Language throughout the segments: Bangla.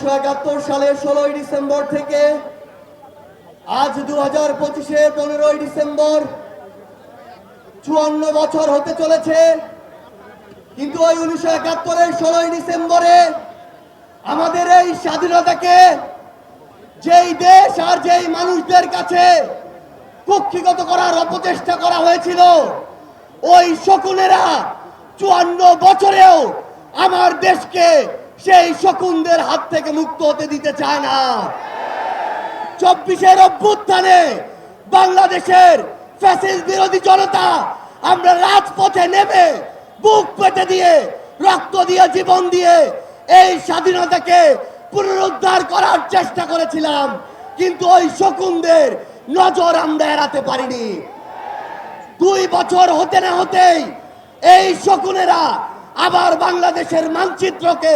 1971 সালের 16 ডিসেম্বর থেকে আজ 2025 15 ডিসেম্বর 54 বছর হতে চলেছে। কিন্তু ওই 1971 16 ডিসেম্বরে আমাদের এই স্বাধীনতাকে যেই দেশ আর যেই মানুষদের কাছে কুক্ষিগত করার অপচেষ্টা করা হয়েছিল, ওই শকুনেরা 54 বছরেও আমার দেশকে সেই শকুনদের হাত থেকে মুক্ত হতে দিতে চায় না। 24-এর অভ্যুত্থানে বাংলাদেশের ফ্যাসিস্ট বিরোধী জনতা আমরা রাজপথে নেমে বুক পেতে দিয়ে রক্ত দিয়ে জীবন দিয়ে এই স্বাধীনতাকে পুনরুদ্ধার করার চেষ্টা করেছিলাম, কিন্তু ওই শকুনদের নজর আমরা এড়াতে পারিনি। 2 বছর হতে না হতেই এই শকুনেরা আবার বাংলাদেশের মানচিত্রকে,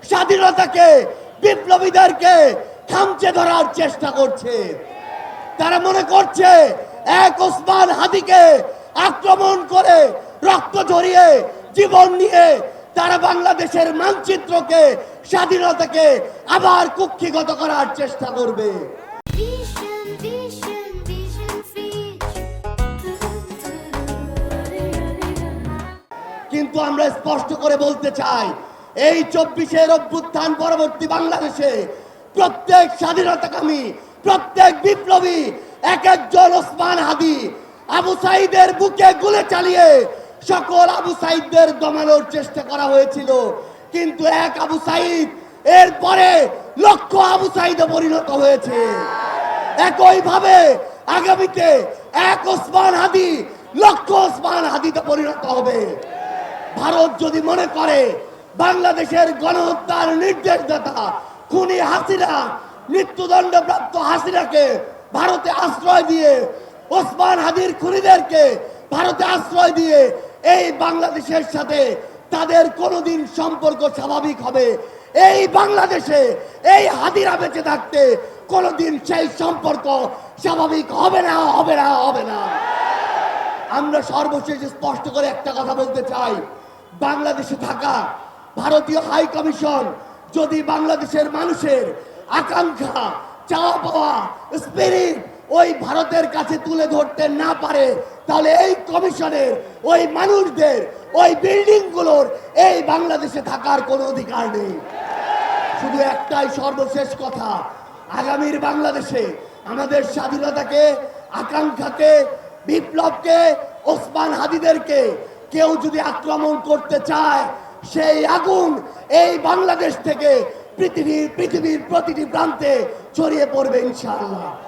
স্বাধীনতাকে, বিপ্লবীদেরকে খামচে ধরার চেষ্টা করছে। তারা মনে করছে এক ওসমান হাদিকে আক্রমণ করে রক্ত ঝরিয়ে জীবন নিয়ে তারা বাংলাদেশের মানচিত্রকে, স্বাধীনতাকে আবার কুক্ষিগত করার চেষ্টা করবে। কিন্তু আমরা স্পষ্ট করে বলতে চাই, এই 24-এর অভ্যুত্থান পরবর্তী বাংলাদেশে প্রত্যেক স্বাধীনতাকামী, প্রত্যেক বিপ্লবী এক একজন ওসমান হাদি, আবু সাইদের বুকে গুলি চালিয়ে সকল আবু সাইদদের দমানোর চেষ্টা করা হয়েছিল, কিন্তু এক আবু সাইদ এরপরে লক্ষ আবু সাইদে পরিণত হয়েছে। একইভাবে আগামীতে এক ওসমান হাদি লক্ষ ওসমান হাদিতে পরিণত হবে। ভারত যদি মনে করে বাংলাদেশের গণহত্যার নির্দেশদাতা খুনি হাসিনা, মৃত্যুদণ্ডপ্রাপ্ত হাসিনাকে ভারতে আশ্রয় দিয়ে, ওসমান হাদির খুনিদেরকে ভারতে আশ্রয় দিয়ে এই বাংলাদেশের সাথে তাদের কোনোদিন সম্পর্ক স্বাভাবিক হবে, এই বাংলাদেশে এই হাদিরা বেঁচে থাকতে কোনোদিন সেই সম্পর্ক স্বাভাবিক হবে না, হবে না, হবে না। আমরা সর্বশেষ স্পষ্ট করে একটা কথা বলতে চাই, বাংলাদেশে থাকা ভারতীয় হাই কমিশন যদি বাংলাদেশের মানুষের আকাঙ্ক্ষা, চাওয়া পাওয়া, স্পিরিট ওই ভারতের কাছে তুলে ধরতে না পারে, তাহলে এই কমিশনের ওই মানুষদের, ওই বিল্ডিং গুলোর এই বাংলাদেশে থাকার কোনো অধিকার নেই। শুধু একটাই সর্বশেষ কথা, আগামীর বাংলাদেশে আমাদের স্বাধীনতাকে, আকাঙ্ক্ষাকে, বিপ্লবকে, ওসমান হাদিদেরকে কেউ যদি আক্রমণ করতে চায়, সেই আগুন এই বাংলাদেশ থেকে পৃথিবীর প্রতিটি প্রান্তে ছড়িয়ে পড়বে ইনশাআল্লাহ।